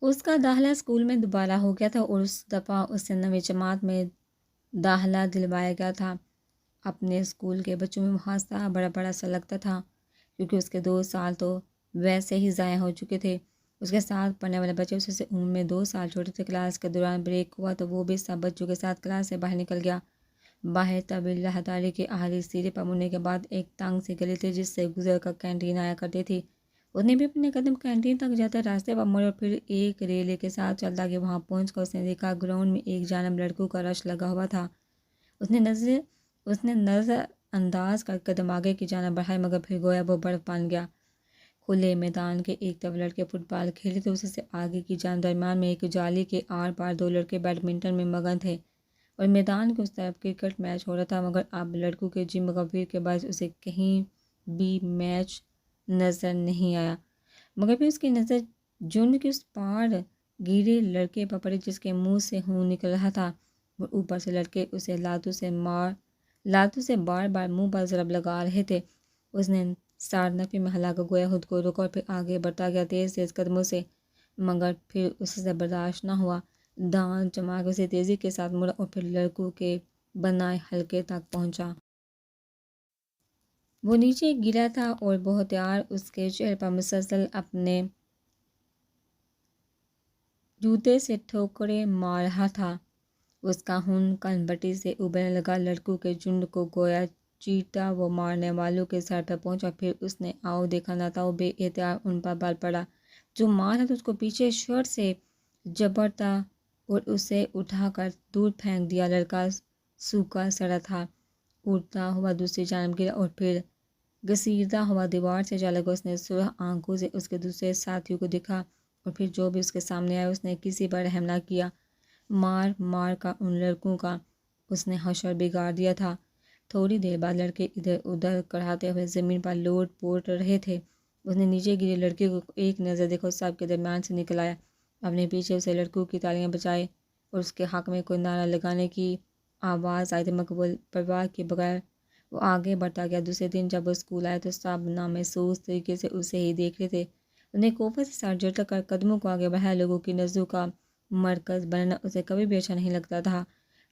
اس کا داخلہ اسکول میں دوبارہ ہو گیا تھا اور اس دفعہ اسے نویں جماعت میں داخلہ دلوایا گیا تھا۔ اپنے اسکول کے بچوں میں محاسبہ بڑا بڑا سا لگتا تھا، کیونکہ اس کے 2 سال تو ویسے ہی ضائع ہو چکے تھے۔ اس کے ساتھ پڑھنے والے بچے اس سے عمر میں 2 سال چھوٹے تھے۔ کلاس کے دوران بریک ہوا تو وہ بھی سب بچوں کے ساتھ کلاس سے باہر نکل گیا۔ باہر طویل راہداری کے اہالی سیڑھی پر مڑنے کے بعد ایک تنگ سی گلی تھی جس سے گزر کر کینٹین آیا کرتی تھی۔ اس نے بھی اپنے قدم کینٹین تک جاتے راستے پر موڑے اور پھر ایک ریلے کے ساتھ چلتا کہ وہاں پہنچ کر اس نے دیکھا گراؤنڈ میں ایک جانب لڑکوں کا رش لگا ہوا تھا۔ اس نے نظر انداز کر قدم آگے کی جانب بڑھائے، مگر پھر گویا وہ برف بن گیا۔ کھلے میدان کے ایک طرف لڑکے فٹ بال کھیل رہے تھے، اس سے آگے کی جانب درمیان میں ایک جالی کے آر پار 2 لڑکے بیڈمنٹن میں مگن تھے اور میدان کے اس طرف کرکٹ میچ ہو رہا تھا، مگر اب لڑکوں کے جم غفیر کے باعث اسے کہیں بھی میچ نظر نہیں آیا۔ مگر پھر اس کی نظر جھنڈ کے اس پار گرے لڑکے پر پڑی جس کے منہ سے خون نکل رہا تھا، اور اوپر سے لڑکے اسے لاتوں سے بار بار منہ پر ضرب لگا رہے تھے۔ اس نے سارنفی میں ہلا کر گویا خود کو روکا اور پھر آگے بڑھتا گیا تیز تیز قدموں سے، مگر پھر اس سے برداشت نہ ہوا۔ دانت جما کے اسے تیزی کے ساتھ مڑا اور پھر لڑکوں کے بنائے حلقے تک پہنچا۔ وہ نیچے گرا تھا اور بہتیار اس کے چہرے پر مسلسل اپنے جوتے سے ٹھوکریں مار رہا تھا۔ اس کا خون کن بٹی سے ابلنے لگا۔ لڑکوں کے جھنڈ کو گویا چیٹا وہ مارنے والوں کے سر پر پہنچا۔ پھر اس نے آؤ دیکھا نہ تھا، وہ بے احتیاط ان پر بل پڑا۔ جو مار رہا تھا اس کو پیچھے شرٹ سے جبڑتا اور اسے اٹھا کر دور پھینک دیا۔ لڑکا سوکھا سڑا تھا، اڑتا ہوا دوسری جانب گرا اور پھر گھسیٹتا ہوا دیوار سے جا لگا۔ اس نے سرخ آنکھوں سے اس کے دوسرے ساتھیوں کو دیکھا اور پھر جو بھی اس کے سامنے آیا اس نے کسی پر رحم نہ کیا۔ مار مار کر ان لڑکوں کا اس نے حشر بگاڑ دیا تھا۔ تھوڑی دیر بعد لڑکے ادھر ادھر کڑھاتے ہوئے زمین پر لوٹ پوٹ رہے تھے۔ اس نے نیچے گرے لڑکے کو ایک نظر دیکھا اور سب کے درمیان سے نکل آیا۔ اپنے پیچھے اسے لڑکوں کی تالیاں بجائے اور اس کے حق میں کوئی نعرہ لگانے کی آواز آئی تو مقبول پرواہ کے بغیر وہ آگے بڑھتا گیا۔ دوسرے دن جب وہ اسکول آیا تو سب نامحسوس طریقے سے اسے ہی دیکھ رہے تھے۔ اس نے کوفت سے سر جھٹک کر قدموں کو آگے بڑھایا۔ لوگوں کی نظروں کا مرکز بننا اسے کبھی بھی اچھا نہیں لگتا تھا۔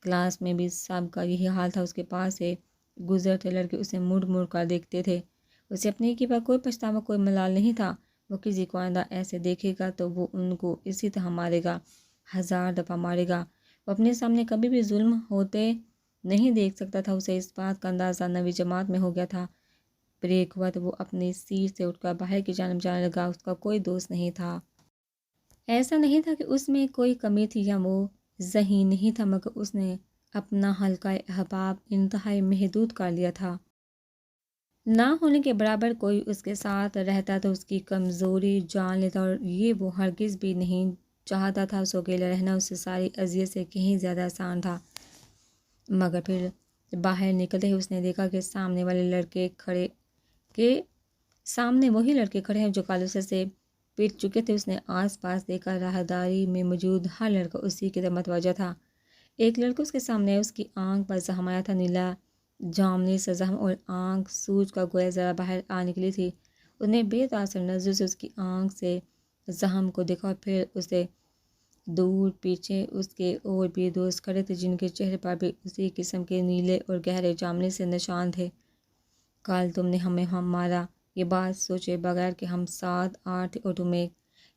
کلاس میں بھی سب کا یہی حال تھا۔ اس کے پاس سے گزرتے لڑکے اسے مڑ مڑ کر دیکھتے تھے۔ اسے اپنے کی پر کوئی پچھتاوا کوئی ملال نہیں تھا۔ وہ کسی کو آئندہ ایسے دیکھے گا تو وہ ان کو اسی طرح مارے گا، 1000 دفعہ مارے گا۔ وہ اپنے سامنے کبھی بھی ظلم ہوتے نہیں دیکھ سکتا تھا۔ اسے اس بات کا اندازہ نویں جماعت میں ہو گیا تھا۔ بریک ہوا تو وہ اپنی سیٹ سے اٹھ کر باہر کی جانب جانے لگا۔ اس کا کوئی دوست نہیں تھا۔ ایسا نہیں تھا کہ اس میں کوئی کمی تھی یا وہ ذہین نہیں تھا، مگر اس نے اپنا حلقہ احباب انتہائی محدود کر لیا تھا۔ نہ ہونے کے برابر کوئی اس کے ساتھ رہتا تو اس کی کمزوری جان لیتا، اور یہ وہ ہرگز بھی نہیں چاہتا تھا۔ اس کو اکیلا رہنا اس سے ساری اذیت سے کہیں زیادہ آسان تھا۔ مگر پھر باہر نکلتے ہی اس نے دیکھا کہ سامنے وہی لڑکے کھڑے ہیں جو کالوسے سے پٹ چکے تھے۔ اس نے آس پاس دیکھا، راہداری میں موجود ہر لڑکا اسی کی طرف متوجہ تھا۔ ایک لڑکا اس کے سامنے آیا، اس کی آنکھ پر زخم آیا تھا، نیلا جامنی سے زخم، اور آنکھ سوج کا گویا ذرا باہر آ نکلی تھی۔ اس نے بے تاثر نظروں سے اس کی آنکھ سے زخم کو دیکھا اور پھر اسے دور پیچھے اس کے اور بھی دوست کھڑے تھے جن کے چہرے پر بھی اسی قسم کے نیلے اور گہرے جامنی سے نشان تھے۔ کل تم نے ہمیں مارا، یہ بات سوچے بغیر کہ ہم 7 8 تھے اور تمہیں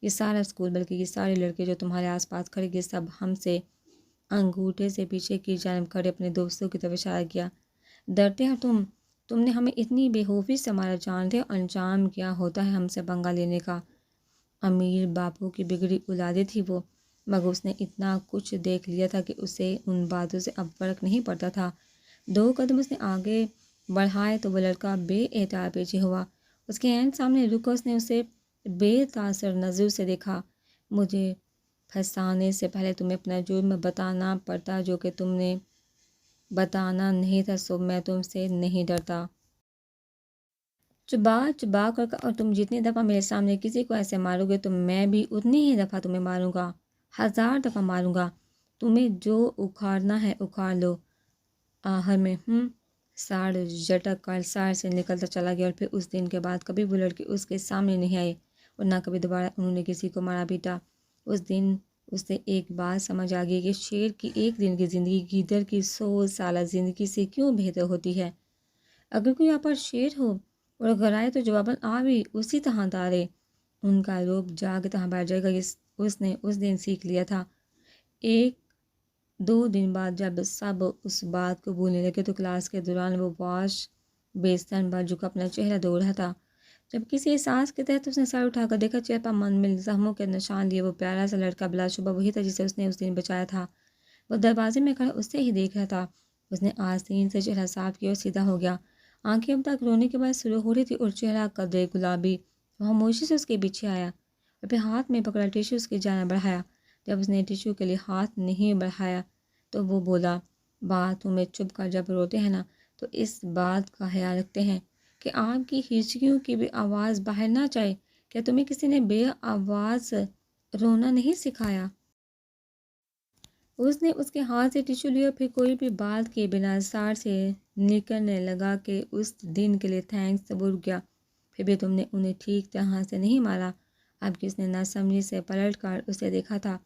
یہ سارا اسکول بلکہ یہ سارے لڑکے جو تمہارے آس پاس کھڑے یہ سب ہم سے انگوٹھے سے پیچھے کی جانب کھڑے اپنے دوستوں کی طرف اشارہ کیا۔ ڈرتے ہیں تم نے ہمیں اتنی بے خوفی سے ہمارا جانتے ہو انجام کیا ہوتا ہے ہم سے پنگا لینے کا۔ امیر باپو کی بگڑی اولادیں تھی وہ، مگر اس نے اتنا کچھ دیکھ لیا تھا کہ اسے ان باتوں سے اب فرق نہیں پڑتا تھا۔ 2 قدم اس نے آگے بڑھائے تو وہ لڑکا بے احتیاط پیچھے ہوا۔ اس کے عین سامنے رکا، اس نے اسے بے تاثر نظروں سے دیکھا۔ مجھے پھنسانے سے پہلے تمہیں اپنا جرم بتانا پڑتا جو کہ تم نے بتانا نہیں تھا، سو میں تم سے نہیں ڈرتا۔ چبا کر اور تم جتنی دفعہ میرے سامنے کسی کو ایسے مارو گے تو میں بھی اتنی ہی دفعہ تمہیں ماروں گا، 1000 دفعہ ماروں گا۔ تمہیں جو اکھاڑنا ہے اکھاڑ لو۔ آخر میں ساڑ جھٹک کر سار سے نکلتا چلا گیا، اور پھر اس دن کے بعد کبھی وہ لڑکی اس کے سامنے نہیں آئی اور نہ کبھی دوبارہ انہوں نے کسی کو مارا پیٹا۔ اس دن اسے ایک بات سمجھ آ گئی کہ شیر کی ایک دن کی زندگی گیدڑ کی 100 سالہ زندگی سے کیوں بہتر ہوتی ہے۔ اگر کوئی یہاں پر شیر ہو اور اگر آئے تو جواباً آ بھی اسی طرح ڈالے، ان کا روپ جا کے طرح بیٹھ جائے گا۔ اس نے اس دن سیکھ لیا تھا۔ ایک دو دن بعد جب سب اس بات کو بھولنے لگے تو کلاس کے دوران وہ واش بیسن پر جھک اپنا چہرہ دھو رہا تھا، جب کسی احساس کے تحت اس نے سر اٹھا کر دیکھا، چہرے پر منمل زخموں کے نشان لیے وہ پیارا سا لڑکا بلا شبہ وہی تھا جسے اس نے اس دن بچایا تھا۔ وہ دروازے میں کھڑا اس سے ہی دیکھ رہا تھا۔ اس نے آستین سے چہرہ صاف کیا اور سیدھا ہو گیا۔ آنکھیں اب تک رونے کے بعد سرخ ہو رہی تھی اور چہرہ قدرے گلابی۔ وہ خاموشی سے اس کے پیچھے آیا اور پھر ہاتھ میں پکڑا ٹیشو اس کی جانب بڑھایا۔ جب اس نے ٹیشو کے لیے ہاتھ نہیں بڑھایا تو وہ بولا، بات میں چھپ کر جب روتے ہیں نا تو اس بات کا خیال رکھتے ہیں کہ آپ کی ہچکیوں کی بھی آواز باہر نہ جائے۔ کیا تمہیں کسی نے بے آواز رونا نہیں سکھایا؟ اس نے اس کے ہاتھ سے ٹیشو لیا، پھر کوئی بھی بات کے بنا سار سے نکلنے لگا کہ اس دن کے لیے تھینکس سے بول گیا۔ پھر بھی تم نے انہیں ٹھیک طرح سے نہیں مارا۔ اب کس نے نہ سمجھی سے پلٹ کر اسے دیکھا تھا۔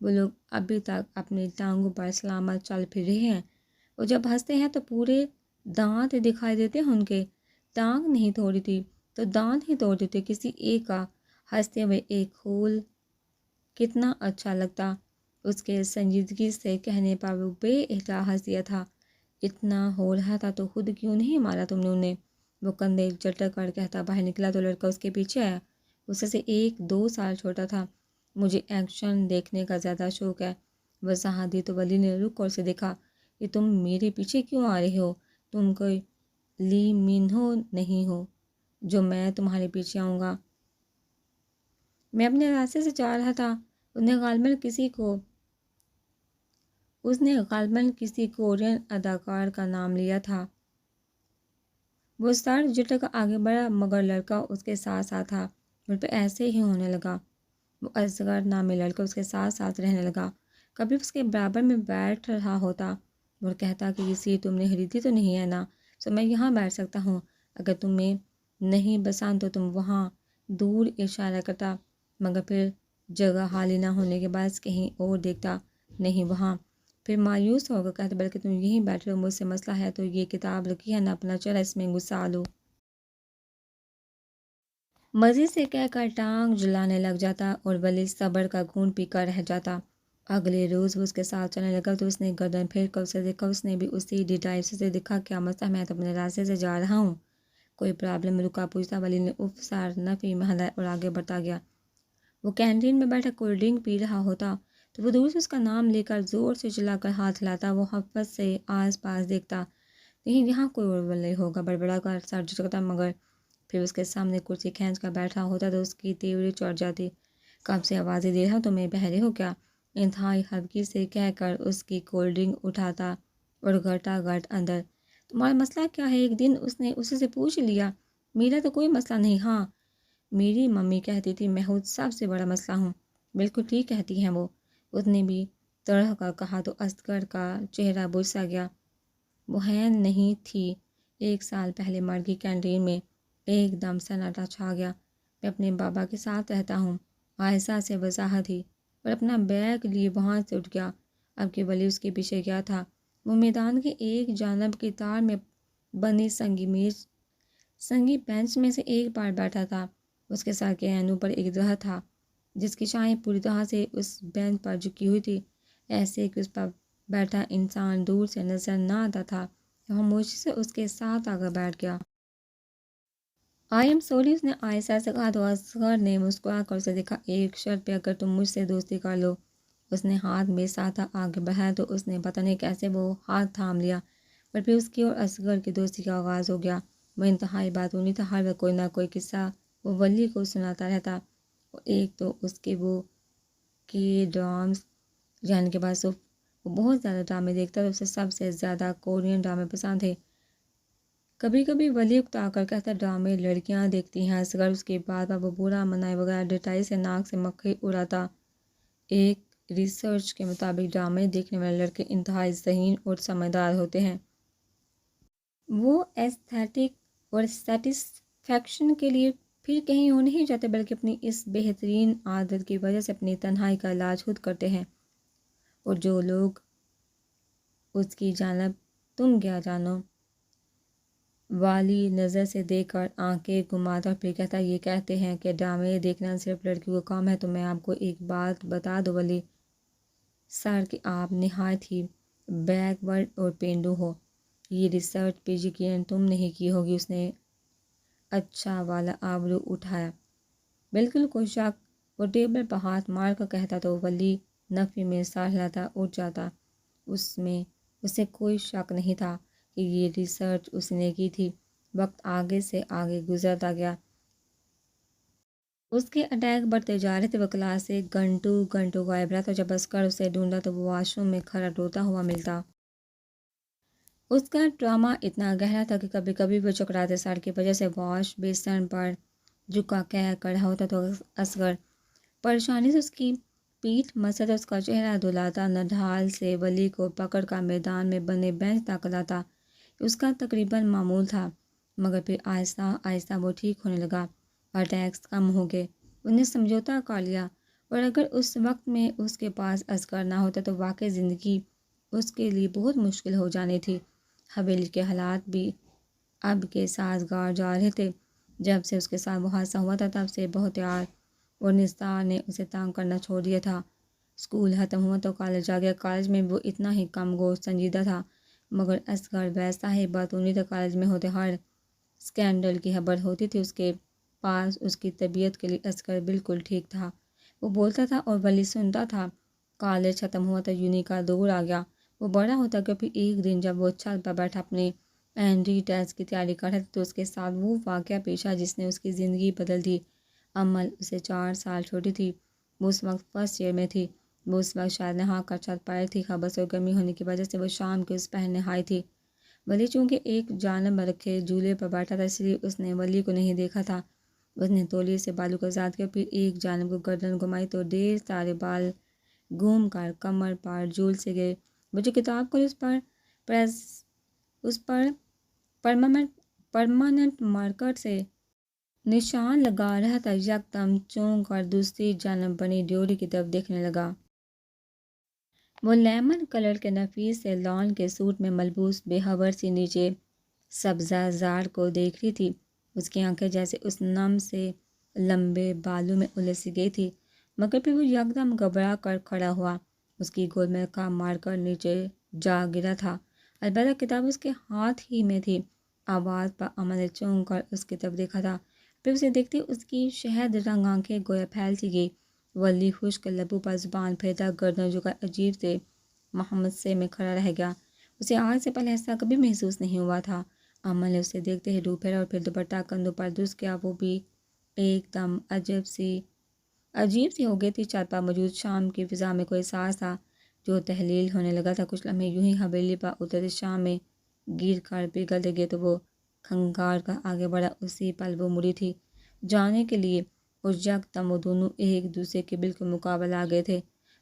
وہ لوگ ابھی تک اپنی ٹانگوں پر سلامت چل پھر رہے ہیں۔ وہ جب ہنستے ہیں تو پورے دانت دکھائی دیتے ہیں ان کے۔ ٹانگ نہیں توڑی تھی تو دانت ہی توڑ دیتے کسی ایک کا۔ ہنستے ہوئے ایک کھول کتنا اچھا لگتا۔ اس کے سنجیدگی سے کہنے پر وہ بے احتیاط ہنس دیا تھا۔ اتنا ہو رہا تھا تو خود کیوں نہیں مارا تم نے انہیں؟ وہ کندھے جھٹک کر کہتا باہر نکلا تو لڑکا اس کے پیچھے آیا۔ اس سے 1-2 سال چھوٹا تھا۔ مجھے ایکشن دیکھنے کا زیادہ شوق ہے۔ وضاحت دی تو ولی نے رک کر اسے دیکھا۔ کہ تم میرے پیچھے کیوں آ رہے ہو؟ تم کوئی لی مینہو نہیں ہو جو میں تمہارے پیچھے آؤں گا۔ میں اپنے راستے سے جا رہا تھا۔ اس نے غالباً کسی کورین اداکار کا نام لیا تھا۔ وہ سر جھٹک کر آگے بڑھا مگر لڑکا اس کے ساتھ ساتھ تھا۔ اور پھر ایسے ہی ہونے لگا۔ وہ اصغر نامی لڑکا اس کے ساتھ ساتھ رہنے لگا۔ کبھی اس کے برابر میں بیٹھ رہا ہوتا اور کہتا کہ یہ سیٹ تم نے خریدی تو نہیں ہے نا، سو میں یہاں بیٹھ سکتا ہوں۔ اگر تمہیں نہیں پسند تو تم وہاں دور اشارہ کرتا، مگر پھر جگہ خالی نہ ہونے کے باعث کہیں اور دیکھتا، نہیں وہاں۔ پھر مایوس ہو کر کہتا بلکہ تم یہیں بیٹھے ہو، مجھ سے مسئلہ ہے تو یہ کتاب لکھی ہے نہ اپنا چہرہ اس میں گھسا لو۔ مزید سے کہہ کر ٹانگ جلانے لگ جاتا اور ولی صبر کا گھونٹ پی کر رہ جاتا۔ اگلے روز وہ اس کے ساتھ چلنے لگا تو اس نے گردن پھیر کر اسے دیکھا۔ اس نے بھی اسی ڈٹائی سے دیکھا۔ کیا مسئلہ؟ میں تو اپنے راستے سے جا رہا ہوں۔ کوئی پرابلم؟ رکا پوچھتا۔ ولی نے اف سار نفی میں ہلایا اور آگے بڑھتا گیا۔ وہ کینٹین میں بیٹھا کولڈ ڈرنک پی رہا ہوتا تو وہ دور سے اس کا نام لے کر زور سے چلا کر ہاتھ ہلاتا۔ وہ حفظ سے آس پاس دیکھتا، نہیں یہاں کوئی اور ولی ہوگا۔ بڑبڑا کر سر جھٹکتا مگر پھر اس کے سامنے کرسی کھینچ کر بیٹھا ہوتا تو اس کی تیوری چڑھ جاتی۔ کب سے آوازیں دے رہا ہوں تمہیں بہرے ہو کیا؟ انتہائی خفگی سے کہہ کر اس کی کولڈ ڈرنک اٹھاتا اور گھٹا گھٹ اندر۔ تمہارا مسئلہ کیا ہے؟ ایک دن اس نے اسے سے پوچھ لیا۔ میرا تو کوئی مسئلہ نہیں۔ ہاں میری ممی کہتی تھی میں خود سب سے بڑا مسئلہ ہوں۔ بالکل ٹھیک کہتی ہیں وہ، اس نے بھی تڑہ کر کہا تو اصغر کا چہرہ بجھ سا گیا۔ وہ حین نہیں تھی۔ 1 سال پہلے مر گئی۔ کینٹین میں ایک دم سناٹا چھا گیا۔ میں اپنے بابا کے ساتھ رہتا ہوں، عائشہ سے وضاحت دی اور اپنا بیگ لیے وہاں سے اٹھ گیا۔ اب کہ ولی اس کے پیچھے گیا تھا، وہ میدان کے ایک جانب کی تار میں بنی سنگی بینچ میں سے ایک پر بیٹھا تھا۔ اس کے سر کے عین اوپر ایک درخت تھا جس کی شاخیں پوری طرح سے اس بینچ پر جھکی ہوئی تھی، ایسے کہ اس پر بیٹھا انسان دور سے نظر نہ آتا تھا۔ خاموشی سے اس کے ساتھ آ کر بیٹھ گیا۔ آئی ایم سوری، اس نے عائشہ سے کہا تو اصغر نے مسکرا کر اسے دیکھا۔ ایک شرط پہ اگر تم مجھ سے دوستی کر لو۔ اس نے ہاتھ میں ساتھا آگے بڑھایا تو اس نے پتہ نہیں کیسے وہ ہاتھ تھام لیا، پر پھر اس کی اور اصغر کی دوستی کا آغاز ہو گیا۔ وہ انتہائی باتونی تھا، ہر وقت کوئی نہ کوئی قصہ وہ ولی کو سناتا رہتا۔ اور ایک تو اس کے وہ کے ڈرامز جان کے بعد وہ بہت زیادہ ڈرامے دیکھتا تو اسے سب سے زیادہ کورین ڈرامے پسند تھے۔ کبھی کبھی ولی اکتا کر کہتا ڈرامے لڑکیاں دیکھتی ہیں۔ اصغر اس کی بات پر وہ برا منائے بغیر ڈٹائی سے ناک سے مکھی اڑاتا۔ ایک ریسرچ کے مطابق ڈرامے دیکھنے والے لڑکے انتہائی ذہین اور سمجھدار ہوتے ہیں۔ وہ ایستھیٹک اور سیٹسفیکشن کے لیے پھر کہیں وہ نہیں جاتے بلکہ اپنی اس بہترین عادت کی وجہ سے اپنی تنہائی کا علاج خود کرتے ہیں، اور جو لوگ اس کی جانب تم کیا جانو والی نظر سے دیکھ کر آنکھیں گھماتا اور پھر کہتا یہ کہتے ہیں کہ ڈرامے دیکھنا صرف لڑکیوں کا کام ہے، تو میں آپ کو ایک بات بتا دوں ولی سر کہ آپ نہایت ہی بیک ورڈ اور پینڈو ہو، یہ ریسرچ پہ یقیناً تم نہیں کی ہوگی۔ اس نے اچھا والا آبرو اٹھایا۔ بالکل کوئی شک، وہ ٹیبل پر ہاتھ مار کر کہتا تو ولی نفی میں سر ہلاتا اٹھ جاتا۔ اسے کوئی شک نہیں تھا کہ یہ ریسرچ اس نے کی تھی۔ وقت آگے سے آگے گزرتا گیا، اس کے اٹیک بڑھتے جا رہے تھے۔ وہ کلاس سے گھنٹوں غائب رہتا، جب عسکر اسے ڈھونڈا تو وہ واش روم میں کھڑا روتا ہوا ملتا۔ اس کا ٹراما اتنا گہرا تھا کہ کبھی کبھی وہ چکراتے سر کی وجہ سے واش بیسن پر جھکا کھڑا ہوتا تو اصغر پریشانی سے اس کی پیٹھ مسد اس کا چہرہ دھلاتا، نڈھال سے ولی کو پکڑ کر میدان میں بنے بینچ تک لاتا۔ اس کا تقریباً معمول تھا، مگر پھر آہستہ آہستہ وہ ٹھیک ہونے لگا، اٹیکس کم ہو گئے۔ انہیں سمجھوتا کر لیا، اور اگر اس وقت میں اس کے پاس اصغر نہ ہوتا تو واقعی زندگی اس کے لیے بہت مشکل ہو جانی تھی۔ حویلی کے حالات بھی اب کے سازگار جا رہے تھے۔ جب سے اس کے ساتھ وہ حادثہ ہوا تھا تب سے بہتیار اور نثار نے اسے تنگ کرنا چھوڑ دیا تھا۔ اسکول ختم ہوا تو کالج آ گیا۔ کالج میں وہ اتنا ہی کم گوش سنجیدہ تھا، مگر اصغر ویسا ہی باتونی تھا۔ کالج میں ہوتے ہر سکینڈل کی خبر ہوتی تھی۔ اس کے پاس اس کی طبیعت کے لیے اصغر بالکل ٹھیک تھا، وہ بولتا تھا اور ولی سنتا تھا۔ کالج ختم ہوا تو یونی کا دور آ گیا۔ وہ بڑا ہوتا گیا۔ پھر ایک دن جب وہ چھت پر بیٹھا اپنے اینٹری ٹیسٹ کی تیاری کر رہا تھا تو اس کے ساتھ وہ واقعہ پیش آیا جس نے اس کی زندگی بدل دی۔ امل اسے 4 سال چھوٹی تھی، وہ اس وقت فرسٹ ایئر میں تھی۔ وہ اس وقت شاید نہا کر چھت پر تھی، خبص اور گرمی ہونے کی وجہ سے وہ شام کے اس پہر نہائی تھی۔ ولی چونکہ ایک جانب رکھے جھولے پر بیٹھا تھا اس لیے اس نے ولی کو نہیں دیکھا تھا۔ اس نے تولیے سے بالوں کو آزاد کیا، پھر ایک جانب کو گردن گھمائی تو ڈھیر سارے بال گھوم کر کمر پر جھول سے گئے۔ وہ جو کتاب کھولی اس پر پرماننٹ مارکر سے نشان لگا رہا تھا۔ یکدم چونک کر دوسری جانب بنی ڈیوری کی طرف دیکھنے لگا۔ وہ لیمن کلر کے نفیس سے لان کے سوٹ میں ملبوس بے خبر سی نیچے سبزہ زار کو دیکھ رہی تھی۔ اس کی آنکھیں جیسے اس نم سے لمبے بالوں میں الجھ سی گئی تھی، مگر پھر وہ یکدم گھبرا کر کھڑا ہوا۔ اس کی گود میں کا مارکر نیچے جا گرا تھا، البتہ کتاب اس کے ہاتھ ہی میں تھی۔ آواز پر امل نے چونک کر اس کی طرف دیکھا تھا، پھر اسے دیکھتی اس کی شہد رنگ آنکھیں گویا پھیل سی گئی۔ ولی خشک لبوں پر زبان پھیرتا گردن جھکا عجیب سے محمد میں کھڑا رہ گیا۔ اسے آج سے پہلے ایسا کبھی محسوس نہیں ہوا تھا۔ امل نے اسے دیکھتے ہی رو پھیرا اور پھر دوپٹہ کندھوں پر دھس گیا۔ وہ بھی ایک دم عجیب سی ہو گئی تھی۔ چھت پر موجود شام کی فضا میں کوئی ساز تھا جو تحلیل ہونے لگا تھا۔ کچھ لمحے یوں ہی حویلی پر اترتے شام میں گر کر پگھلتے گئے تو وہ کھنگار کر آگے بڑھا۔ اسی پل وہ مڑی تھی جانے کے لیے، اور یکدم وہ دونوں ایک دوسرے کے بالکل مقابل آ گئے تھے۔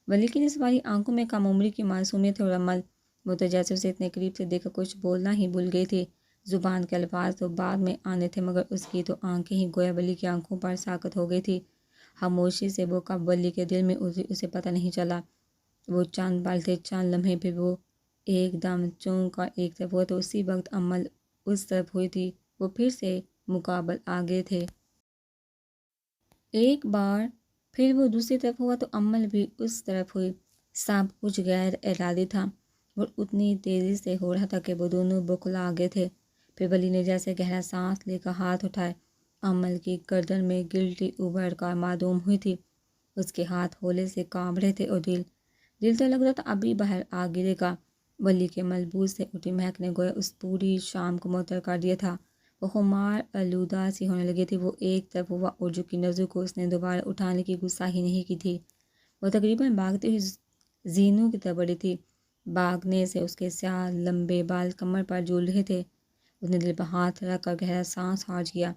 ولی کی نصف والی آنکھوں میں کم عمری کی معصومیت تھی، اور امل وہ تو جیسے اسے اتنے قریب سے دیکھ کر کچھ بولنا ہی بھول گئی تھی۔ زبان کے الفاظ تو بعد میں آنے تھے، مگر اس کی تو آنکھیں ہی گویا ولی کی آنکھوں پر ساکت ہو گئی تھی۔ خاموشی سے وہ کب ولی کے دل میں اتری اسے پتہ نہیں چلا۔ وہ چند پل تھے، چند لمحے، پھر وہ ایک دم چونک کر ایک طرف ہوا تو اسی وقت امل اس طرف ہوئی تھی۔ وہ پھر سے مقابل آ گئے تھے۔ ایک بار پھر وہ دوسری طرف ہوا تو امل بھی اس طرف ہوئی۔ سب کچھ غیر ارادی تھا اور اتنی تیزی سے ہو رہا تھا کہ وہ دونوں بوکھلا گئے تھے۔ پھر ولی نے جیسے گہرا سانس لے کر ہاتھ اٹھائے۔ امل کی گردن میں گلٹی ابھر کر معدوم ہوئی تھی، اس کے ہاتھ ہولے سے کانپ رہے تھے، اور دل تو لگ رہا تھا ابھی باہر آ گرے گا۔ ولی کے ملبوس سے اٹھی مہک نے گویا اس پوری شام کو معطل کر دیا تھا۔ وہ خمار آلودہ سی ہونے لگی تھی۔ وہ ایک طرف ہوا اور جھکی نظروں کو اس نے دوبارہ اٹھانے کی گستاخی نہیں کی تھی۔ وہ تقریباً بھاگتی ہوئی زینو کی طرف بڑھی تھی۔ بھاگنے سے اس کے سیاہ لمبے بال کمر پر جھول رہے تھے۔ اس نے دل پر ہاتھ رکھ کر گہرا سانس کھینچ گیا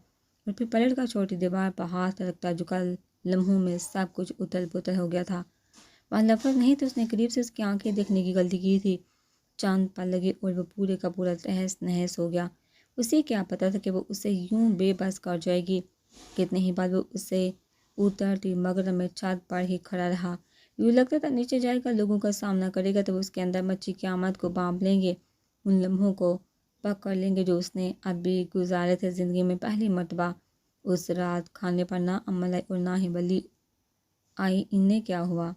اور پھر پلٹ کر چھوٹی دیوار پر ہاتھ رکھتا جھکا۔ لمحوں میں سب کچھ اتل پتل ہو گیا تھا۔ وہاں لفظ نہیں تھے۔ اس نے قریب سے اس کی آنکھیں دیکھنے کی غلطی کی تھی۔ چند پل لگے اور وہ پورے کا پورا تہس نہس ہو گیا۔ اسے کیا پتا تھا کہ وہ اسے یوں بے بس کر جائے گی۔ کتنے ہی بار وہ اس سے اترتی مگر میں چھت پر ہی کھڑا رہا۔ یوں لگتا تھا نیچے جائے گا، لوگوں کا سامنا کرے گا تو اس کے اندر مچھی قیامت کو بانپ لیں گے، ان لمحوں کو پکڑ لیں گے جو اس نے اب بھی گزارے تھے۔ زندگی میں پہلی مرتبہ اس رات کھانے پر نہ عمل آئی اور نہ ہی بلی آئی۔ انہیں کیا ہوا؟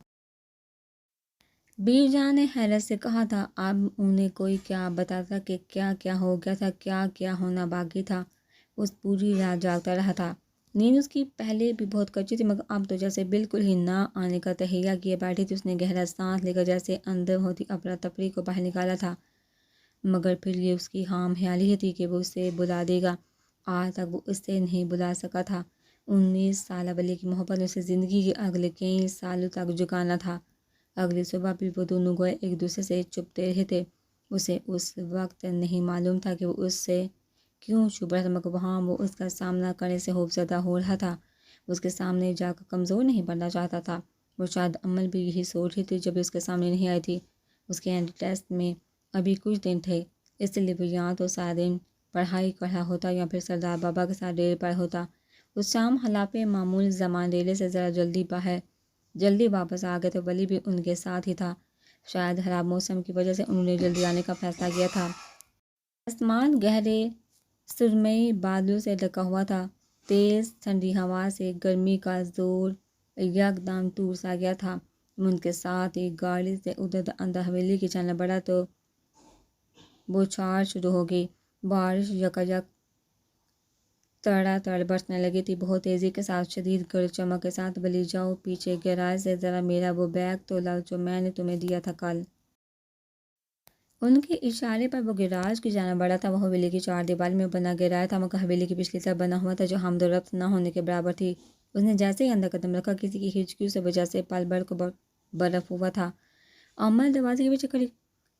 بی جان نے حیرت سے کہا تھا۔ اب انہیں کوئی کیا بتاتا کہ کیا کیا ہو گیا تھا، کیا کیا ہونا باقی تھا۔ اس پوری رات جاگتا رہا تھا۔ نیند اس کی پہلے بھی بہت کچی تھی مگر اب تو جیسے بالکل ہی نہ آنے کا تہیہ کیے بیٹھی تھی۔ اس نے گہرا سانس لے کر جیسے اندر ہوتی افراتفری کو باہر نکالا تھا، مگر پھر یہ اس کی خام خیالی ہی تھی کہ وہ اسے بلا دے گا۔ آج تک وہ اسے نہیں بلا سکا تھا۔ 19 سالہ بلی کی محبت نے اسے زندگی کے اگلے کئی سالوں تک جھکانا تھا۔ اگلی صبح بھی وہ دونوں گویا ایک دوسرے سے چھپتے رہے تھے۔ اسے اس وقت نہیں معلوم تھا کہ وہ اس سے کیوں چھپ رہا تھا، مگر وہاں وہ اس کا سامنا کرنے سے خوفزدہ ہو رہا تھا۔ اس کے سامنے جا کر کمزور نہیں پڑنا چاہتا تھا۔ وہ شاید عمل بھی یہی سوچ رہی تھی جب اس کے سامنے نہیں آئی تھی۔ اس کے اینڈ ٹیسٹ میں ابھی کچھ دن تھے، اس لیے وہ یا تو سارا دن پڑھائی کر رہا ہوتا یا پھر سردار بابا کے ساتھ ڈیرے پر ہوتا۔ اس شام خلاف معمول زمان ڈیرے سے ذرا جلدی واپس آ گئے تو ولی بھی ان کے ساتھ ہی تھا۔ شاید خراب موسم کی وجہ سے انہوں نے جلدی آنے کا فیصلہ کیا تھا۔ آسمان گہرے سرمئی بادلوں سے ڈھکا ہوا تھا۔ تیز ٹھنڈی ہوا سے گرمی کا زور یکدم ٹوٹ سا گیا تھا۔ ان کے ساتھ ہی گاڑی سے ادھر اندر حویلی کی جانب بڑھا تو بوچھار شروع ہو گئی۔ بارش یکایک تڑا تڑ برسنے لگی تھی، بہت تیزی کے ساتھ، شدید گرج چمک کے ساتھ۔ ولی جاؤ پیچھے گیراج سے ذرا میرا وہ بیگ تو لاؤ جو میں نے تمہیں دیا تھا کل۔ ان کے اشارے پر وہ گیراج کی جانب بڑھا تھا۔ وہ حویلی کی چار دیواری میں بنا گیراج تھا مگر حویلی کی پچھلی طرف بنا ہوا تھا جو حمد و رفت نہ ہونے کے برابر تھی۔ اس نے جیسے ہی اندر قدم رکھا کسی کی ہچکیوں سے وجہ سے پل بھر کو برف ہوا تھا۔ امل دروازے کے پیچھے کھڑی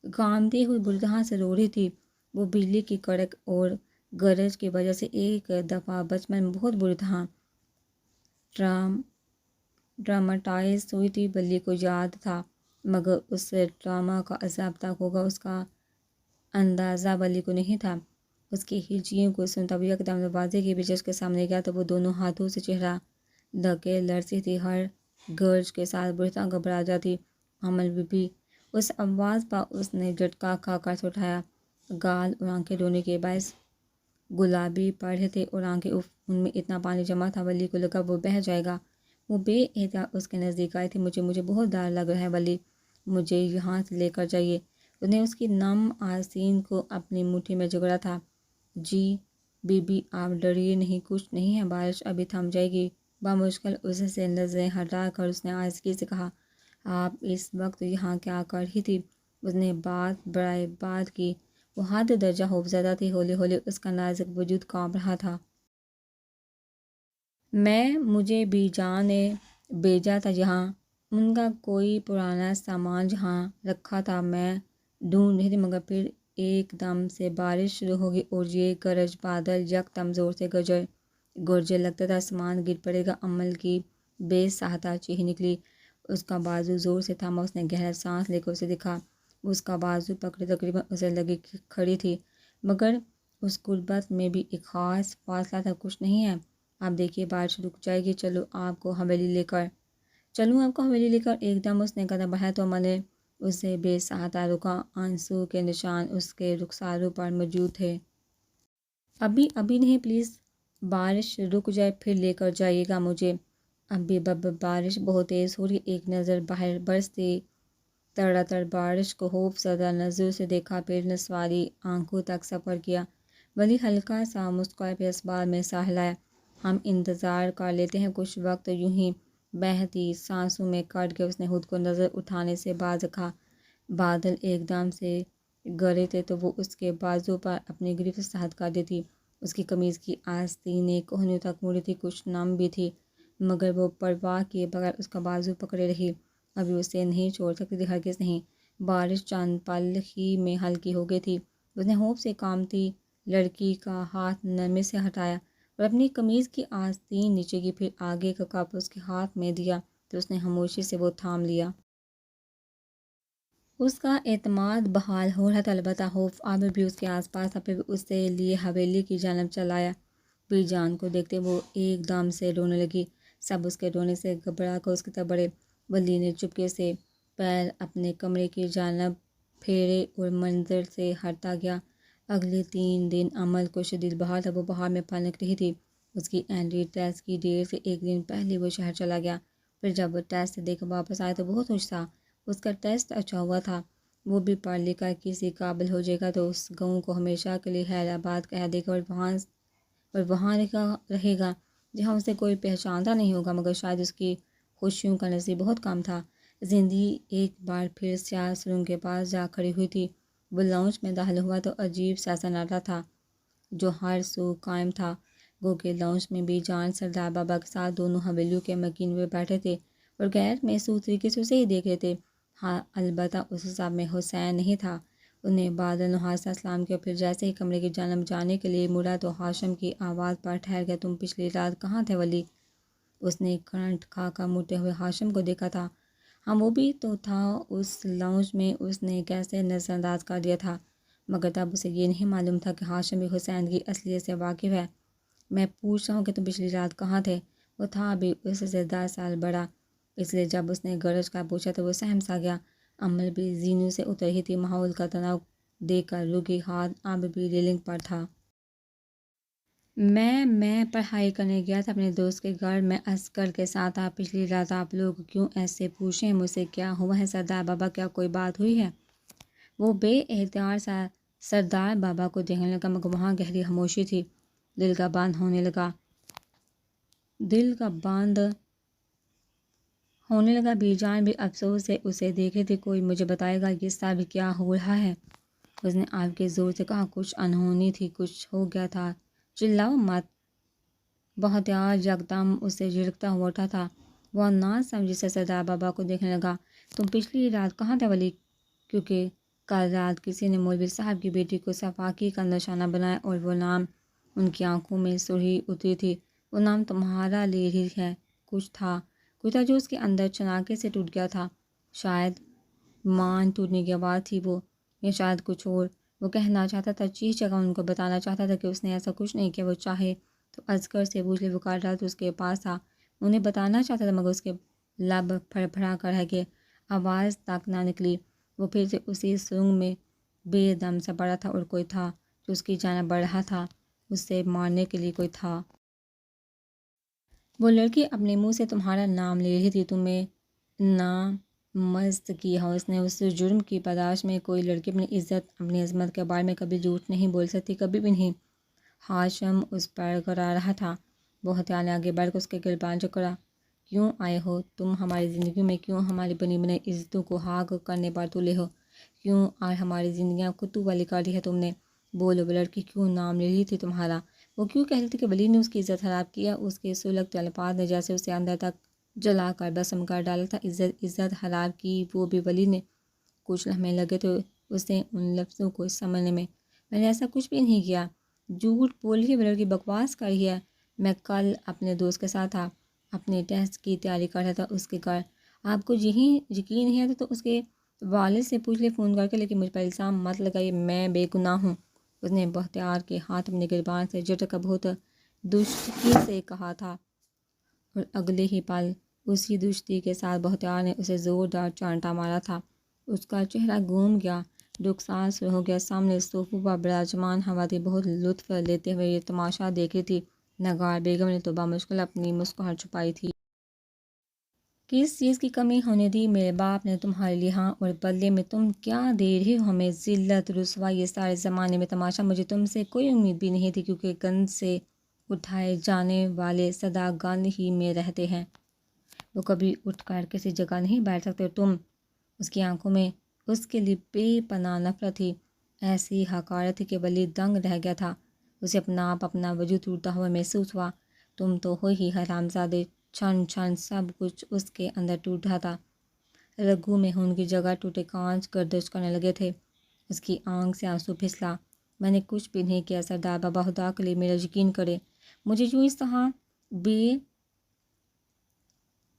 گھامتی ہوئی بری طرح سے رو رہی تھی۔ وہ بجلی کی کڑک اور گرج کی وجہ سے ایک دفعہ بچپن میں بہت بری طرح ڈراماٹائز ہوئی تھی۔ بلی کو یاد تھا مگر اس ڈرامہ کا عذاب تک ہوگا اس کا اندازہ ولی کو نہیں تھا۔ اس کی ہچکیوں کو سنتا وہ یکدم دروازے کے پیچھے اس کے سامنے گیا تو وہ دونوں ہاتھوں سے چہرہ ڈھکے لرزی تھی، ہر گرج کے ساتھ بری طرح گھبرا جاتی۔ امل بھی اس آواز پر اس نے جھٹکا کھا کر سر اٹھایا۔ گال اور آنکھیں رونے کے باعث گلابی پڑ رہے تھے اور آنکھیں ان میں اتنا پانی جمع تھا ولی کو لگا وہ بہہ جائے گا۔ وہ بے احتیاط اس کے نزدیک آئی تھی۔ مجھے بہت ڈر لگ رہا ہے ولی، مجھے یہاں سے لے کر جائیے۔ اس نے اس کی نم آستین کو اپنی مٹھی میں جکڑا تھا۔ جی بی بی آپ ڈریے نہیں، کچھ نہیں ہے، بارش ابھی تھم جائے گی۔ بامشکل اس سے نظریں ہٹا کر اس نے آہستگی سے کہا، آپ اس وقت یہاں کیا کر رہی تھی؟ اس نے بات برائے بات کی۔ وہ حد درجہ خوفزدہ تھی، ہولے ہولے اس کا نازک وجود کانپ رہا تھا۔ مجھے بی جان نے بھیجا تھا یہاں، ان کا کوئی پرانا سامان جہاں رکھا تھا میں ڈھونڈ رہی تھی مگر پھر ایک دم سے بارش شروع ہو گئی اور یہ گرج بادل یکدم زور سے گرجے لگتا تھا آسمان گر پڑے گا۔ عمل کی بے ساختہ چیخ نکلی۔ اس کا بازو زور سے تھاما۔ اس نے گہرا سانس لے کر اسے دیکھا۔ اس کا بازو پکڑے تقریباً اسے لگی کھڑی تھی مگر اس قربت میں بھی ایک خاص فاصلہ تھا۔ کچھ نہیں ہے، آپ دیکھیے بارش رک جائے گی، چلوں آپ کو حویلی لے کر۔ ایک دم اس نے قدم بڑھایا تو عمل نے اسے بے ساختہ روکا۔ آنسو کے نشان اس کے رخساروں پر موجود تھے۔ ابھی نہیں، پلیز، بارش رک جائے پھر لے کر جائیے گا مجھے۔ ابھی بارش بہت تیز ہو رہی۔ ایک نظر باہر برستی تڑا تڑ بارش کو خوف زدہ نظروں سے دیکھا، پھر نسواری آنکھوں تک سفر کیا۔ ولی ہلکا سا مسکرایا، پھر اس بار میں سا ہلایا۔ ہم انتظار کر لیتے ہیں کچھ وقت۔ یوں ہی بہتی سانسوں میں کٹ کے اس نے خود کو نظر اٹھانے سے باز رکھا۔ بادل ایک دم سے گرے تھے تو وہ اس کے بازو پر اپنی گرفت سخت کر دیتی۔ اس کی قمیض کی آستینیں کوہنیوں تک مڑی تھی، کچھ نم بھی تھی مگر وہ پرواہ کیے بغیر اس کا بازو پکڑے رہی۔ ابھی اسے نہیں چھوڑ سکتی تھی، ہرگز نہیں۔ بارش چند پل ہی میں ہلکی ہو گئی تھی۔ اس نے خوف سے کانپتی لڑکی کا ہاتھ نرمی سے ہٹایا اور اپنی قمیض کی آستین نیچے کی، پھر آگے کا کپ اس کے ہاتھ میں دیا تو اس نے خاموشی سے وہ تھام لیا۔ اس کا اعتماد بحال ہو رہا تھا، البتہ خوف اب بھی اس کے آس پاس تھا۔ پھر اسے لیے حویلی کی جانب چل آیا۔ بی جان کو دیکھتے وہ ایک دم سے رونے لگی۔ سب اس کے رونے سے گھبرا کر اس کی طرف بڑھے۔ ولی نے چپکے سے پیر اپنے کمرے کی جانب پھیرے اور منظر سے ہٹتا گیا۔ اگلے 3 دن عمل کو شدید بہار تھا، وہ بہار میں پھلک رہی تھی۔ اس کی اینٹری ٹیسٹ کی ڈیٹ سے 1 دن پہلے وہ شہر چلا گیا۔ پھر جب وہ ٹیسٹ دے کر واپس آیا تو بہت خوش تھا۔ اس کا ٹیسٹ اچھا ہوا تھا۔ وہ بھی پڑھ لکھ کر کسی قابل ہو جائے گا تو اس گاؤں کو ہمیشہ کے لیے حیدرآباد کہہ دے گا اور وہاں رہے گا جہاں اسے کوئی پہچانتا نہیں ہوگا۔ مگر شاید اس کی خوشیوں کا نصیب بہت کم تھا۔ زندگی ایک بار پھر سیاہ سرنگ کے پاس جا کھڑی ہوئی تھی۔ وہ لاؤنج میں داخل ہوا تو عجیب سا سناٹا تھا جو ہر سو قائم تھا۔ گو کہ لاؤنج میں بھی جان سردار بابا کے ساتھ دونوں حویلیوں کے مکین ہوئے بیٹھے تھے اور غیر محسوس طریقے سے اسے ہی دیکھ رہے تھے۔ ہاں البتہ اس حساب میں حسین نہیں تھا۔ انہیں بعد نحاس سے سلام کیا، پھر جیسے ہی کمرے کی جانب جانے کے لیے مڑا تو ہاشم کی آواز پر ٹھہر گیا، تم پچھلی رات کہاں تھے ولی؟ اس نے کرنٹ کھا کر مڑتے ہوئے ہاشم کو دیکھا تھا۔ ہاں وہ بھی تو تھا اس لاؤنج میں، اس نے کیسے نظر انداز کر دیا تھا۔ مگر تب اسے یہ نہیں معلوم تھا کہ ہاشم بھی حسین کی اصلیت سے واقف ہے۔ میں پوچھ رہا ہوں کہ تم پچھلی رات کہاں تھے؟ وہ تھا بھی اس سے 10 سال بڑا، اس لیے جب اس نے گرج کا پوچھا تو وہ سہم سا گیا۔ عمل بھی زینوں سے اتر ہی تھی، ماحول کا تناؤ دیکھ کر رکی ہاتھ اب بھی ریلنگ پر تھا۔ میں پڑھائی کرنے گیا تھا اپنے دوست کے گھر، میں اصغر کے ساتھ تھا۔ پچھلی رات آپ لوگ کیوں ایسے پوچھ رہے ہیں؟ مجھ سے کیا ہوا ہے سردار بابا؟ کیا کوئی بات ہوئی ہے؟ وہ بے اختیار سا سردار بابا کو دیکھنے لگا، مگر وہاں گہری خاموشی تھی۔ دل کا بند ہونے لگا۔ بی جان بھی افسوس سے اسے دیکھ رہی تھی۔ کوئی مجھے بتائے گا یہ سب کیا ہو رہا ہے؟ اس نے آپ کے زور سے کہا۔ کچھ انہونی تھی، کچھ ہو گیا تھا، چلاؤ مت۔ بہتیار یکدم اسے جھڑکتا ہوا اٹھا تھا۔ وہ نہ سمجھی سے سردار بابا کو دیکھنے لگا۔ تم پچھلی رات کہاں تھے ولی؟ کیونکہ کل رات کسی نے مولوی صاحب کی بیٹی کو صفاقی کا نشانہ بنایا اور وہ نام، ان کی آنکھوں میں سرخی اتری تھی، وہ نام تمہارا لے رہی ہے۔ کچھ تھا جو اس کے اندر چناکے سے ٹوٹ گیا تھا۔ شاید مان ٹوٹنے کی آواز تھی وہ، یا شاید کچھ اور۔ وہ کہنا چاہتا تھا، چیخ کر ان کو بتانا چاہتا تھا کہ اس نے ایسا کچھ نہیں کیا۔ وہ چاہے تو اصغر سے پوچھ لے، وہ کل رات اس کے پاس تھا۔ انہیں بتانا چاہتا تھا مگر اس کے لب پھڑ پھڑا کر رہ گئے، آواز تک نہ نکلی۔ وہ پھر سے اسی سرنگ میں بے دم سا پڑا تھا اور کوئی تھا جو اس کی جانب بڑھ رہا تھا، اسے مارنے کے لیے کوئی تھا۔ وہ لڑکی اپنے منہ سے تمہارا نام لے رہی تھی، تمہیں نامزد کیا۔ اس نے اس جرم کی پاداش میں کوئی لڑکی اپنی عزت، اپنی عظمت کے بارے میں کبھی جھوٹ نہیں بول سکتی، کبھی بھی نہیں۔ ہاشم اس پر گرا رہا تھا۔ وہ ہتھیار نے آگے بڑھ کر اس کے گریباں جکڑا۔ کیوں آئے ہو تم ہماری زندگیوں میں؟ کیوں ہماری بنی بنائی عزتوں کو خاک کرنے پر تلے ہو؟ کیوں آج ہماری زندگیاں کتو والی کر دی ہے تم نے؟ بولو، وہ لڑکی کیوں نام لے رہی تھی تمہارا؟ وہ کیوں کہہ رہی تھی کہ ولی نے اس کی عزت خراب کیا؟ اس کے سلگتے الفاظ نے جیسے اسے اندر تک جلا کر بسم کر ڈالا تھا۔ عزت خراب کی، وہ بھی ولی نے؟ کچھ لمحے لگے تو اسے ان لفظوں کو سمجھنے میں نے ایسا کچھ بھی نہیں کیا۔ جھوٹ بول رہی ہے وہ لڑکی، بکواس کر رہی ہے۔ میں کل اپنے دوست کے ساتھ تھا، اپنے ٹیسٹ کی تیاری کر رہا تھا اس کے گھر۔ آپ کو یقین نہیں آتا تو اس کے والد سے پوچھ لے فون کر کے، لیکن مجھ پر الزام مت لگائیے، میں بے گناہ ہوں۔ اس نے بختیار کے ہاتھ اپنے گریبان سے جھٹک کر بہت دشتگی سے کہا تھا، اور اگلے ہی پل اسی دشتگی کے ساتھ بختیار نے اسے زوردار چانٹا مارا تھا۔ اس کا چہرہ گھوم گیا، رخسار سرخ ہو گیا۔ سامنے صوفوں پر براجمان خواتین بہت لطف لیتے ہوئے یہ تماشا دیکھ رہی تھی۔ نگار بیگم نے تو بامشکل اپنی مسکراہٹ چھپائی تھی۔ کس چیز کی کمی ہونے دی؟ میرے باپ نے تمہارے لیے ہاں، اور بدلے میں تم کیا دے رہے ہو ہمیں؟ ذلت، رسوائی، یہ سارے زمانے میں تماشا۔ مجھے تم سے کوئی امید بھی نہیں تھی، کیونکہ گند سے اٹھائے جانے والے سدا گند ہی میں رہتے ہیں، وہ کبھی اٹھ کر کسی جگہ نہیں بیٹھ سکتے۔ اور تم؟ اس کی آنکھوں میں اس کے لیے بے پناہ نفرت تھی، ایسی حقارت تھی کہ ولی دنگ رہ گیا تھا۔ اسے اپنا آپ، اپنا وجود ٹوٹتا ہوا محسوس ہوا۔ تم تو ہو ہی حرامزادے۔ چھن چھن سب کچھ اس کے اندر ٹوٹ رہا تھا۔ رگوں میں خون کی جگہ ٹوٹے کانچ گردش کرنے لگے تھے۔ اس کی آنکھ سے آنسو پھسلا۔ میں نے کچھ بھی نہیں کیا سردار بابا، خدا کے لیے میرا یقین کرے، مجھے یوں اس طرح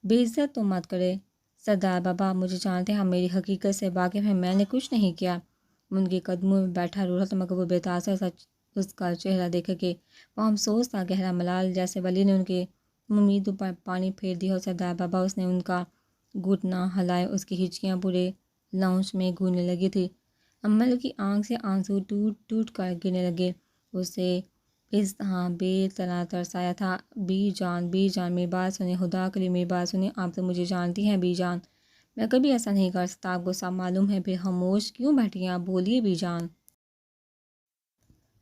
بے عزت تو مت کرے۔ سردار بابا مجھے جانتے ہیں، ہم میری حقیقت سے واقف ہیں، میں نے کچھ نہیں کیا۔ ان کے قدموں میں بیٹھا رو رہا تھا، مگر وہ بے تاثر سا اس کا چہرہ دیکھ کے وہ افسوس تھا گہرا ملال جیسے ولی نے ان کے امیدوں پر پانی پھیر دیا. اور سردار بابا اس نے ان کا گھٹنا ہلائے. اس کی ہچکیاں پورے لاؤنج میں گھومنے لگی تھی. امل کی آنکھ سے آنسو ٹوٹ ٹوٹ کر گرنے لگے. اسے اس طرح بے طرح ترسایا تھا. بی جان میری بات سنیں، خدا کے لیے میری بات سنیں. آپ تو مجھے جانتی ہیں بی جان، میں کبھی ایسا نہیں کر سکتا. آپ کو سب معلوم ہے، پھر خاموش کیوں بیٹھی ہیں آپ؟ بولیے بی جان.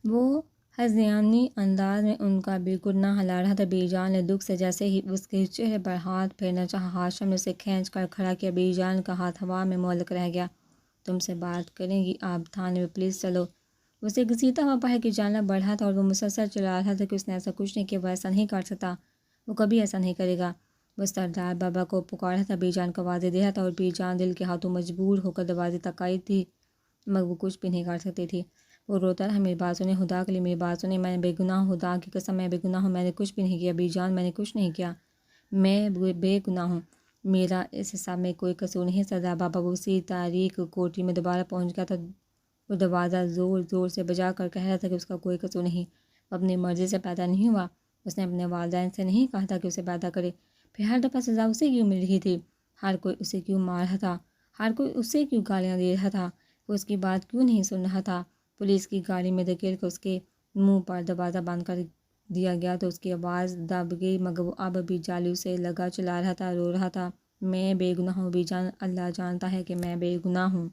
وہ ہذیانی انداز میں ان کا گھٹنا ہلا رہا تھا. بی جان نے دکھ سے جیسے ہی اس کے چہرے پر ہاتھ پھیرنا چاہا، ہاشم نے اسے کھینچ کر کھڑا کیا. بی جان کا ہاتھ ہوا میں معلق رہ گیا. تم سے بات کریں گی آپ، تھانے میں پلیز چلو. اسے گھسیٹتا ہوا باہر کی جانب بڑھا تھا اور وہ مسلسل چلا رہا تھا کہ اس نے ایسا کچھ نہیں کیا، وہ ایسا نہیں کر سکتا، وہ کبھی ایسا نہیں کرے گا. وہ سردار بابا کو پکار رہا تھا، بی جان کو آوازیں دے رہا تھا، اور بی جان دل کے ہاتھوں مجبور ہو کر دروازے تک آئی تھی، مگر وہ کچھ بھی نہیں کر سکتی تھی. وہ روتا رہا، میری بات سنیں، خدا کے لیے میری بات سنیں، میں بے گناہ ہوں، خدا کی قسم میں بے گناہ ہوں، میں نے کچھ بھی نہیں کیا. بی جان میں نے کچھ نہیں کیا، میں بے گناہ ہوں، میرا اس حساب میں کوئی قصور نہیں. سردار بابا وہ اسی تاریک کوٹری میں دوبارہ پہنچ گیا تھا. وہ دروازہ زور زور سے بجا کر کہہ رہا تھا کہ اس کا کوئی قصور نہیں، وہ اپنی مرضی سے پیدا نہیں ہوا، اس نے اپنے والدین سے نہیں کہا تھا کہ اسے پیدا کرے. پھر ہر دفعہ سزا اسے کیوں مل رہی تھی؟ ہر کوئی اسے کیوں مار رہا تھا؟ ہر کوئی اسے کیوں گالیاں دے رہا تھا؟ وہ اس کی بات کیوں نہیں سن رہا تھا؟ پولیس کی گاڑی میں دھکیل کر اس کے منہ پر دروازہ بند کر دیا گیا تو اس کی آواز دب گئی، مگر وہ اب بھی جالو سے لگا چلا رہا تھا، رو رہا تھا، میں بے گناہ ہوں بی جان، اللہ جانتا ہے کہ میں بے گناہ ہوں.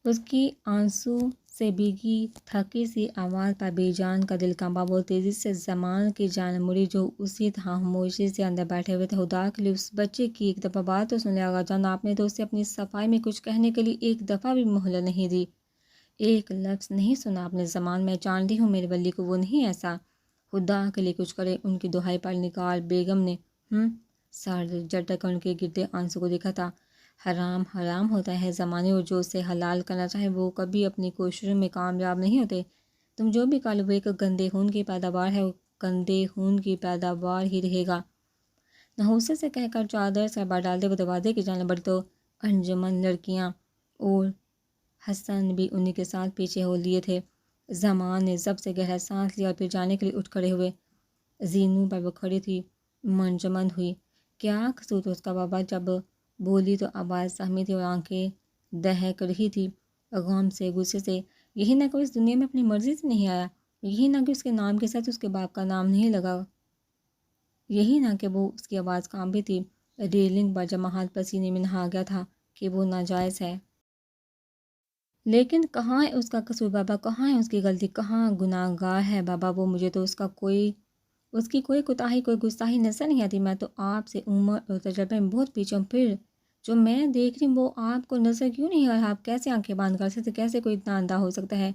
اس کی آنسو سے بھیگی تھکی سی آواز پر بی جان کا دل کانپا. وہ تیزی سے زمان کی جانب مڑی جو اسی طرح خاموشی سے اندر بیٹھے ہوئے تھے. خدا کے لیے اس بچے کی ایک دفعہ بات تو سن لے آغا جان، آپ نے تو اسے اپنی صفائی میں کچھ کہنے کے لیے ایک دفعہ بھی مہلت نہیں دی، ایک لفظ نہیں سنا آپ نے. زمان میں جانتی ہوں میرے ولی کو وہ نہیں ایسا، خدا کے لیے کچھ کرے. ان کی دہائی پر نگار بیگم نے سر جھٹک کر ان کے گرتے آنسو کو دیکھا تھا. حرام حرام ہوتا ہے زمانے، اور جو اسے حلال کرنا چاہے وہ کبھی اپنی کوششوں میں کامیاب نہیں ہوتے. تم جو بھی کہہ لو، وہ ایک گندے خون کی پیداوار ہے، وہ گندے خون کی پیداوار ہی رہے گا. نحوست سے کہہ کر چادر سر پر ڈالتے وہ دروازے کی جانب بڑھی تو انجمن لڑکیاں اور حسن بھی انہی کے ساتھ پیچھے ہو لیے تھے. زمان نے ضبط سے گہرا سانس لیا اور پھر جانے کے لیے اٹھ کھڑے ہوئے. زینو پر وہ کھڑی تھی، منجمد ہوئی. کیا قصور تھا اس کا بابا؟ جب بولی تو آواز سہمی تھی اور آنکھیں دہک رہی تھی، غم سے، غصے سے. یہی نہ کہ وہ اس دنیا میں اپنی مرضی سے نہیں آیا، یہی نہ کہ اس کے نام کے ساتھ اس کے باپ کا نام نہیں لگا، یہی نہ کہ وہ اس کی آواز کانپی تھی. ریلنگ پر جمع ہاتھ پسینے میں نہا گیا تھا کہ وہ ناجائز ہے. لیکن کہاں ہے اس کا قصور بابا؟ کہاں ہے اس کی غلطی؟ کہاں گناہ گار ہے بابا وہ؟ مجھے تو اس کی کوئی کوتاہی، کوئی گستاخی نظر نہیں آتی. میں تو آپ سے عمر اور تجربے میں بہت پیچھے ہوں، پھر جو میں دیکھ رہی ہوں وہ آپ کو نظر کیوں نہیں آ رہا؟ آپ کیسے آنکھیں بند کر سکتے؟ کیسے کوئی اتنا اندھا ہو سکتا ہے؟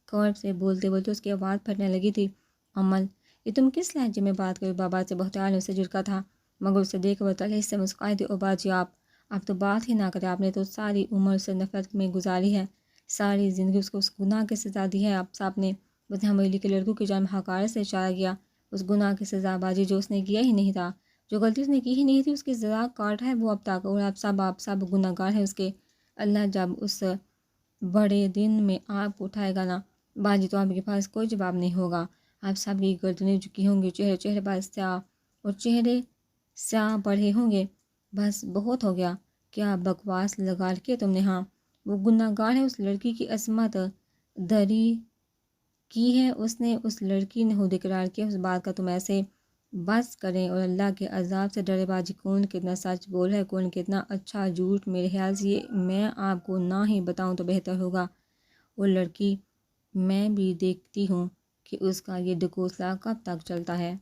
کرب سے بولتے بولتے اس کی آواز پھٹنے لگی تھی. عمل، یہ تم کس لہجے میں بات کرو؟ بابا سے بہتان نے اسے جھڑکا تھا، مگر اسے دیکھ وہ تلخ سے مسکرائی تھی. او باجی آپ تو بات ہی نہ کرے، آپ نے تو ساری عمر سے نفرت میں گزاری ہے، ساری زندگی اس کو اس گناہ کی سزا دی ہے. آپ صاحب نے اس نے حویلی کے لڑکوں کی جانب حقارت سے اشارہ کیا. اس گناہ کی سزا بازی جو اس نے کیا ہی نہیں تھا، جو غلطی اس نے کی ہی نہیں تھی، اس کی سزا کاٹ ہے وہ اب تک، اور آپ سب گناہ گار ہیں اس کے. اللہ جب اس بڑے دن میں آپ کو اٹھائے گا نا باجی، تو آپ کے پاس کوئی جواب نہیں ہوگا. آپ سب کی گردنیں جھکی ہوں گی، چہرے پر سیاہ اور چہرے سیاہ پڑے ہوں گے. بس بہت ہو گیا، کیا بکواس لگا رکھی ہے تم نے؟ ہاں وہ گناہ گار ہے، اس لڑکی کی عصمت دری کی ہے اس نے، اس لڑکی نے خود اقرار کیا. اس بات کا تم ایسے بس کریں، اور اللہ کے عذاب سے ڈرے. باجی کون کتنا سچ بول ہے، کون کتنا اچھا جھوٹ، میرے خیال سے یہ میں آپ کو نہ ہی بتاؤں تو بہتر ہوگا. وہ لڑکی، میں بھی دیکھتی ہوں کہ اس کا یہ ڈھکوسلا کب تک چلتا ہے.